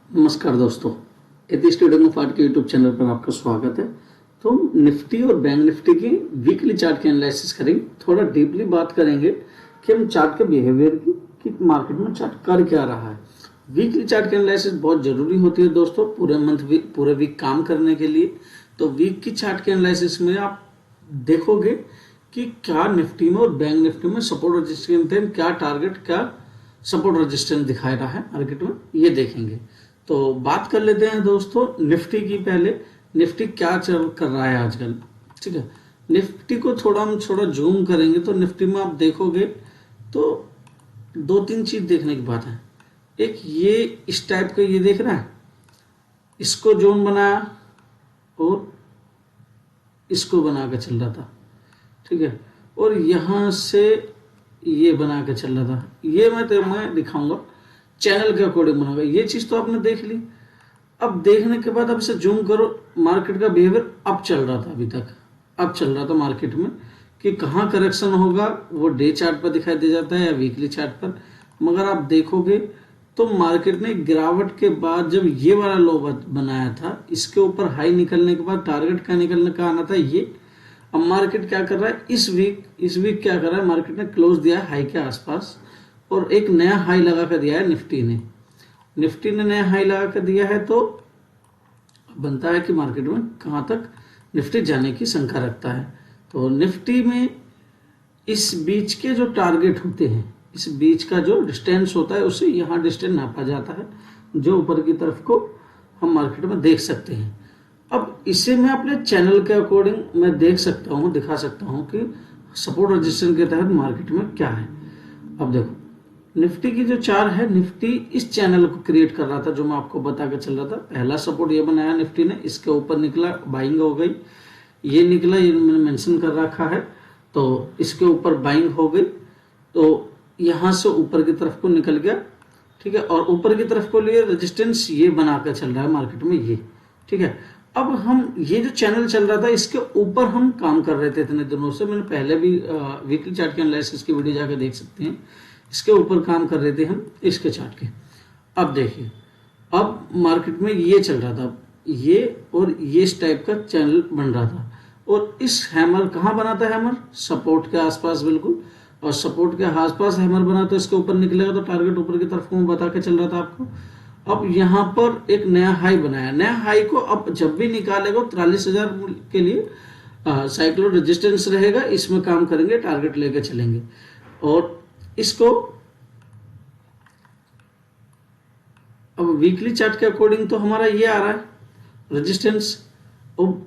नमस्कार दोस्तों, atheist trading of art के यूट्यूब चैनल पर आपका स्वागत है। तो हम निफ्टी और बैंक निफ्टी की वीकली चार्ट के एनालिसिस करेंगे। थोड़ा डीपली बात करेंगे कि हम चार्ट के बिहेवियर की कि मार्केट में चार्ट कर क्या रहा है। वीकली चार्ट की एनालिसिस बहुत जरूरी होती है दोस्तों, पूरे वीक काम करने के लिए। तो वीक की चार्ट के एनालिसिस में आप देखोगे कि क्या निफ्टी में और बैंक निफ्टी में सपोर्ट रेजिस्टेंस, क्या टारगेट, क्या सपोर्ट रेजिस्टेंस दिखाई रहा है मार्केट में, ये देखेंगे। तो बात कर लेते हैं दोस्तों निफ्टी की। पहले निफ्टी क्या चल कर रहा है आजकल, ठीक है। निफ्टी को हम थोड़ा जूम करेंगे तो निफ्टी में आप देखोगे तो दो तीन चीज देखने की बात है। एक ये इस टाइप का ये देख रहा है, इसको जोन बनाया और इसको बना के चल रहा था, ठीक है। और यहां से ये बना के चल रहा था। ये मैं दिखाऊंगा चैनल के अकॉर्डिंग बनाऊंगा। ये चीज तो आपने देख ली। अब देखने के बाद अब इसे जूम करो, मार्केट का बिहेवियर अब चल रहा था, अभी तक अब चल रहा था मार्केट में कि कहाँ करेक्शन होगा वो डे चार्ट पर दिखाई दे जाता है या वीकली चार्ट पर। मगर आप देखोगे तो मार्केट ने गिरावट के बाद जब ये वाला लो बनाया था, इसके ऊपर हाई निकलने के बाद टारगेट का निकलने का आना था ये। अब मार्केट क्या कर रहा है इस वीक क्या कर रहा है, मार्केट ने क्लोज दिया हाई के आसपास और एक नया हाई लगा कर दिया है निफ्टी ने नया हाई लगा कर दिया है। तो बनता है कि मार्केट में कहां तक निफ्टी जाने की शंका रखता है। तो निफ्टी में इस बीच के जो टारगेट होते हैं, इस बीच का जो डिस्टेंस होता है उसे यहाँ डिस्टेंस नापा जाता है, जो ऊपर की तरफ को हम मार्केट में देख सकते हैं। अब इसे मैं अपने चैनल के अकॉर्डिंग मैं दिखा सकता हूँ कि सपोर्ट रेजिस्टेंस के तहत मार्केट में क्या है। अब देखो निफ्टी की जो चार्ट है, निफ्टी इस चैनल को क्रिएट कर रहा था जो मैं आपको बता के चल रहा था। पहला सपोर्ट ये बनाया निफ्टी ने, इसके ऊपर निकला, बाइंग हो गई, ये निकला, ये मैंने मेंशन कर रखा है। तो इसके ऊपर बाइंग हो गई तो यहां से ऊपर की तरफ को निकल गया, ठीक है। और ऊपर की तरफ को लिए रेजिस्टेंस ये बनाकर चल रहा है मार्केट में ये, ठीक है। अब हम ये जो चैनल चल रहा था इसके ऊपर हम काम कर रहे थे इतने दिनों से। मैंने पहले भी वीकली चार्ट के एनालिसिस की वीडियो जाकर देख सकते हैं, इसके ऊपर काम कर रहे थे हम इसके चार्ट के। अब देखिए अब मार्केट में ये चल रहा था, ये और ये इस टाइप का चैनल बन रहा था। और इस हैमर कहाँ बना था, हैमर सपोर्ट के आसपास बिल्कुल, और सपोर्ट के आसपास हैमर बना तो इसके ऊपर निकलेगा तो टारगेट ऊपर की तरफ को मैं बता के चल रहा था आपको। अब यहाँ पर एक नया हाई बनाया, नया हाई को अब जब भी निकालेगा 43,000 के लिए साइक्लो रेजिस्टेंस रहेगा, इसमें काम करेंगे, टारगेट लेके चलेंगे। और इसको अब वीकली चार्ट के अकॉर्डिंग तो हमारा ये आ रहा है रेजिस्टेंस। अब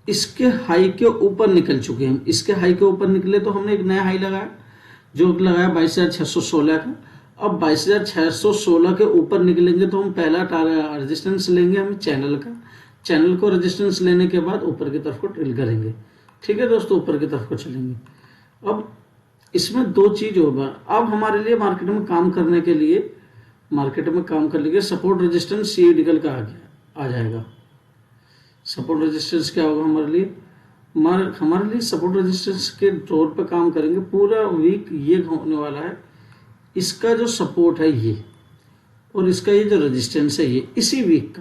इसके हाई के ऊपर निकल चुके हैं, इसके हाई के ऊपर निकले तो हमने एक नया हाई लगाया जो लगाया 22,616 का। अब 22,616 के ऊपर निकलेंगे तो हम पहला रेजिस्टेंस लेंगे हम चैनल का। चैनल को रेजिस्टेंस लेने के बाद ऊपर की तरफ को ट्रिल करेंगे, ठीक है दोस्तों, ऊपर की तरफ को चलेंगे। अब इसमें दो चीज होगा। अब हमारे लिए मार्केट में काम करने के लिए सपोर्ट रेजिस्टेंस सी निकल का आ जाएगा। सपोर्ट रेजिस्टेंस क्या होगा हमारे लिए सपोर्ट रेजिस्टेंस के तौर पे काम करेंगे। पूरा वीक ये होने वाला है, इसका जो सपोर्ट है ये और इसका ये जो रेजिस्टेंस है ये इसी वीक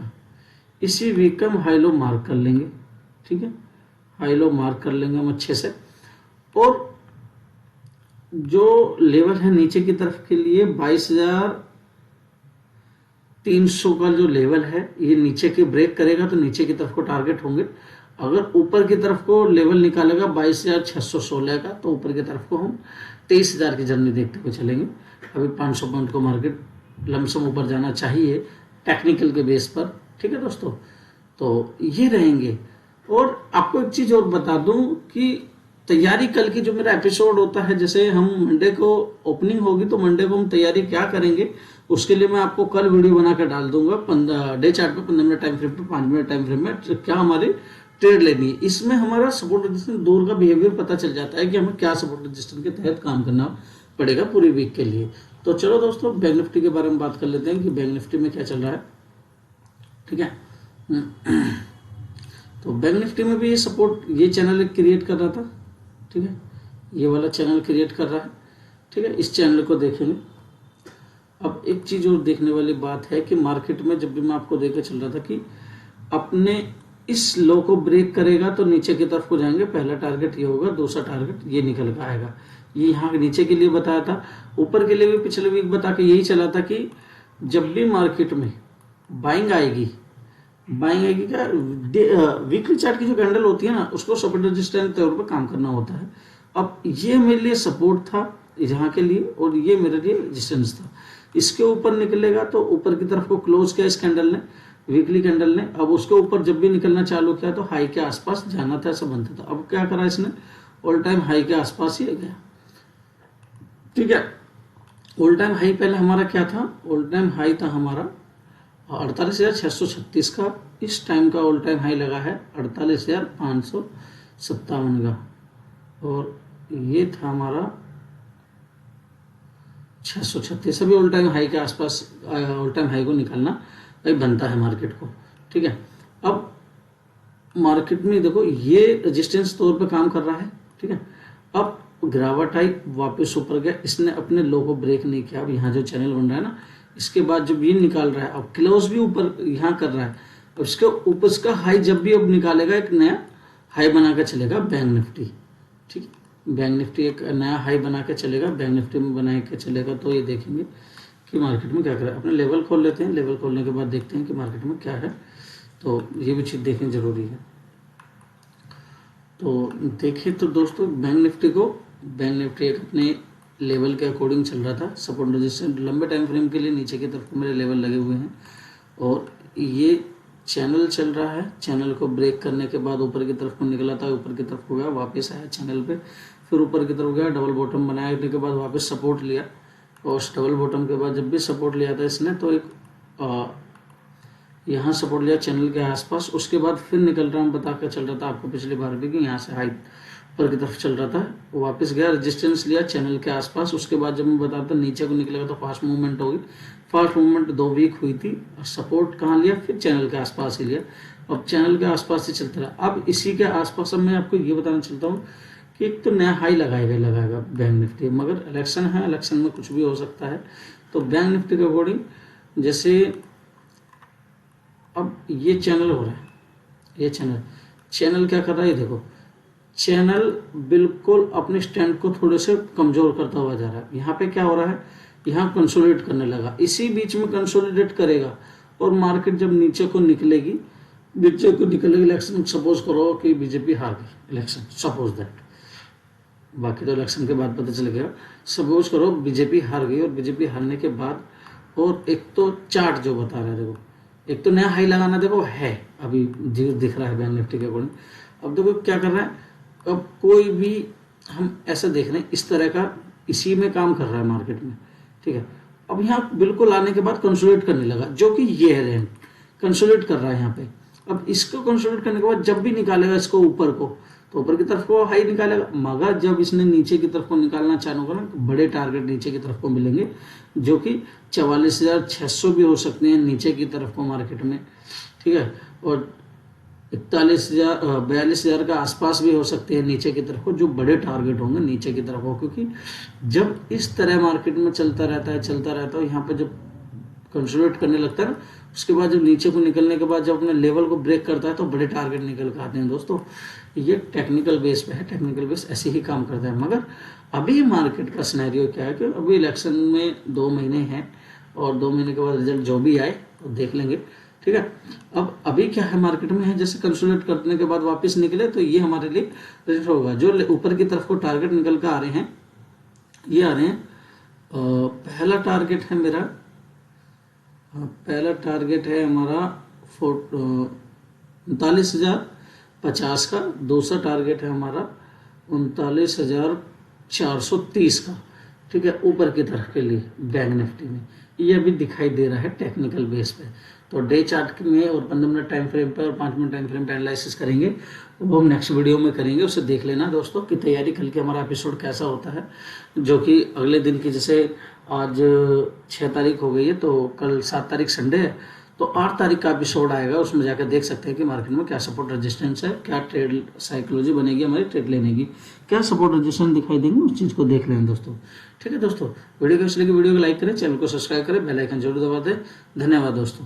का हम हाई लो मार्क कर लेंगे, ठीक है। हाई लो मार्क कर लेंगे हम अच्छे से। और जो लेवल है नीचे की तरफ के लिए 22,300 का जो लेवल है ये नीचे के ब्रेक करेगा तो नीचे की तरफ को टारगेट होंगे। अगर ऊपर की तरफ को लेवल निकालेगा 22,616 का तो ऊपर की तरफ को हम 23,000 की जर्नी देखते हुए चलेंगे। अभी 500 पॉइंट को मार्केट लमसम ऊपर जाना चाहिए टेक्निकल के बेस पर, ठीक है दोस्तों। तो ये रहेंगे। और आपको एक चीज और बता दूं कि तैयारी कल की जो मेरा एपिसोड होता है, जैसे हम मंडे को ओपनिंग होगी तो मंडे को हम तैयारी क्या करेंगे उसके लिए मैं आपको कल वीडियो बनाकर डाल दूंगा। 15 डे चार्ट पे 15 मिनट टाइम फ्रेम पे 5 मिनट टाइम फ्रेम में क्या हमारी ट्रेड लेनी है। इसमें हमारा सपोर्ट रेजिस्टेंस दूर का बिहेवियर पता चल जाता है कि हमें क्या सपोर्ट रेजिस्टेंस के तहत काम करना पड़ेगा पूरी वीक के लिए। तो चलो दोस्तों बैंक निफ्टी के बारे में बात कर लेते हैं कि बैंक निफ्टी में क्या चल रहा है, ठीक है। तो बैंक निफ्टी में भी ये सपोर्ट ये चैनल क्रिएट कर रहा था, ठीक है। ये वाला चैनल क्रिएट कर रहा है, ठीक है। इस चैनल को देखेंगे अब एक चीज और देखने वाली बात है कि मार्केट में जब भी मैं आपको देकर चल रहा था कि अपने इस लो को ब्रेक करेगा तो नीचे की तरफ को जाएंगे, पहला टारगेट ये होगा, दूसरा टारगेट ये निकल कर आएगा। ये यहाँ नीचे के लिए बताया था, ऊपर के लिए भी पिछले वीक बता के यही चला था कि जब भी मार्केट में बाइंग आएगी क्या, वीकली चार्ट की जो कैंडल होती है ना, उसको सपोर्ट रेजिस्टेंस तौर पर काम करना होता है। अब ये मेरे लिए सपोर्ट था यहाँ के लिए और ये मेरे लिए रेजिस्टेंस था। इसके ऊपर निकलेगा तो ऊपर की तरफ को क्लोज किया इस कैंडल ने, वीकली कैंडल ने। अब उसके ऊपर जब भी निकलना चालू किया तो हाई के आसपास जाना था, ऐसा बनता था। अब क्या करा इसने, ऑल टाइम हाई के आसपास ही गया। ठीक है, ऑल टाइम हाई पहले हमारा क्या था, ऑल टाइम हाई था हमारा 48,636 का। इस टाइम का ऑल टाइम हाई लगा है 48,557 का, और ये था हमारा 636। अभी ऑल टाइम हाई के आसपास, ऑल टाइम हाई को निकालना भाई बनता है मार्केट को। ठीक है, अब मार्केट में देखो ये रेजिस्टेंस तौर पे काम कर रहा है। ठीक है, अब गिरावट आई, वापस ऊपर गया, इसने अपने लो को ब्रेक नहीं किया। अब यहाँ जो चैनल बन रहा है ना, इसके बाद जब ये निकाल रहा है, अब क्लोज भी ऊपर यहाँ कर रहा है, अब इसके ऊपर इसका हाई जब भी अब निकालेगा एक नया हाई बना के चलेगा बैंक निफ्टी। ठीक है, बैंक निफ्टी एक नया हाई बना के चलेगा, बैंक निफ्टी में बना के चलेगा। तो ये देखेंगे कि मार्केट में क्या कर रहा है। अपने लेवल खोल लेते हैं, लेवल खोलने के बाद देखते हैं कि मार्केट में क्या है। तो ये भी चीज़ देखनी जरूरी है। तो देखिए तो दोस्तों, बैंक निफ्टी एक अपने लेवल के अकॉर्डिंग चल रहा था। सपोर्ट रेजिस्टेंस लंबे टाइम फ्रेम के लिए नीचे की तरफ मेरे लेवल लगे हुए हैं, और ये चैनल चल रहा है। चैनल को ब्रेक करने के बाद ऊपर की तरफ को निकला था, ऊपर की तरफ को गया, वापस आया चैनल पे, फिर ऊपर की तरफ गया, डबल बॉटम बनाने के बाद वापस सपोर्ट लिया, और उस डबल बॉटम के बाद जब भी सपोर्ट लिया था इसने तो एक यहाँ सपोर्ट लिया चैनल के आसपास। उसके बाद फिर निकल रहा हूँ, बता कर चल रहा था आपको पिछली बार भी कि यहाँ से हाई ऊपर की तरफ चल रहा था, वापस गया, रेजिस्टेंस लिया चैनल के आसपास। उसके बाद जब मैं बताता नीचे को निकलेगा तो फास्ट मूवमेंट होगी। फास्ट मूवमेंट 2 वीक हुई थी, और सपोर्ट कहाँ लिया, फिर चैनल के आसपास ही लिया। अब चैनल के आसपास ही चलता रहा। अब इसी के आसपास अब मैं आपको ये बताना चाहता हूँ कि एक तो नया हाई लगाएगा बैंक निफ्टी, मगर इलेक्शन है, इलेक्शन में कुछ भी हो सकता है। तो बैंक निफ्टी के अकॉर्डिंग जैसे अब ये चैनल हो रहा है, ये चैनल क्या कर रहा है, ये देखो चैनल बिल्कुल अपने स्टैंड को थोड़े से कमजोर करता हुआ जा रहा है। यहाँ पे क्या हो रहा है, यहाँ कंसोलिडेट करने लगा, इसी बीच में कंसोलिडेट करेगा, और मार्केट जब नीचे को निकलेगी, इलेक्शन सपोज करो कि बीजेपी हार गई इलेक्शन, सपोज दैट, बाकी तो इलेक्शन के बाद पता चल गया, सपोज करो बीजेपी हार गई, और बीजेपी हारने के बाद, और एक तो चार्ट जो बता रहा है, देखो एक तो नया हाई लगाना देखो है अभी दिख रहा है बैंक निफ्टी के अकॉर्डिंग। अब देखो क्या कर रहा है, अब कोई भी हम ऐसा देख रहे हैं इस तरह का, इसी में काम कर रहा है मार्केट में। ठीक है, अब यहाँ बिल्कुल आने के बाद कंसोलिडेट करने लगा, जो कि ये है रेंज कंसोलिडेट कर रहा है यहाँ पे। अब इसको कंसोलिडेट करने के बाद जब भी निकालेगा इसको ऊपर को, तो ऊपर की तरफ को हाई निकालेगा, मगर जब इसने नीचे की तरफ को निकालना चालू करा, बड़े टारगेट नीचे की तरफ को मिलेंगे, जो कि 44,600 भी हो सकते हैं नीचे की तरफ को मार्केट में। ठीक है, और 42,000 का आसपास भी हो सकते हैं नीचे की तरफ को, जो बड़े टारगेट होंगे नीचे की तरफ को। क्योंकि जब इस तरह मार्केट में चलता रहता है, यहाँ पे जब कंसोलिडेट करने लगता है ना, उसके बाद जब नीचे को निकलने के बाद जब अपने लेवल को ब्रेक करता है तो बड़े टारगेट निकल कर आते हैं। दोस्तों ये टेक्निकल बेस पे है, टेक्निकल बेस ऐसे ही काम करता है। मगर अभी मार्केट का सिनेरियो क्या है कि अभी इलेक्शन में 2 महीने हैं, और 2 महीने के बाद रिजल्ट जो भी आए तो देख लेंगे। ठीक है, अब अभी क्या है मार्केट में है, जैसे कंसोलिडेट करने के बाद वापस निकले तो ये हमारे लिए रिजल्ट होगा। जो ऊपर की तरफ को टारगेट निकल कर आ रहे हैं, ये आ रहे हैं, पहला टारगेट है मेरा, पहला टारगेट है हमारा 39,050 का, दूसरा टारगेट है हमारा 39,430 का। ठीक है, ऊपर की तरफ के लिए बैंक निफ्टी में ये अभी दिखाई दे रहा है टेक्निकल बेस पे। तो डे चार्ट में और 15 मिनट टाइम फ्रेम पे और 5 मिनट टाइम फ्रेम पे एनालिसिस करेंगे, वो हम नेक्स्ट वीडियो में करेंगे। उसे देख लेना दोस्तों की तैयारी, कल के हमारा एपिसोड कैसा होता है, जो कि अगले दिन की, जैसे आज 6 तारीख हो गई है तो कल 7 तारीख संडे है, तो 8 तारीख का एपिसोड आएगा, उसमें जाकर देख सकते हैं कि मार्केट में क्या सपोर्ट रेजिस्टेंस है, क्या ट्रेड साइकोलॉजी बनेगी हमारी ट्रेड लेने की, क्या सपोर्ट रेजिस्टेंस दिखाई देंगे, उस चीज़ को देख लें दोस्तों। ठीक है दोस्तों, वीडियो कैसी लगी वीडियो को लाइक करें, चैनल को सब्सक्राइब करें, बेल आइकन जरूर दबा दें। धन्यवाद दोस्तों।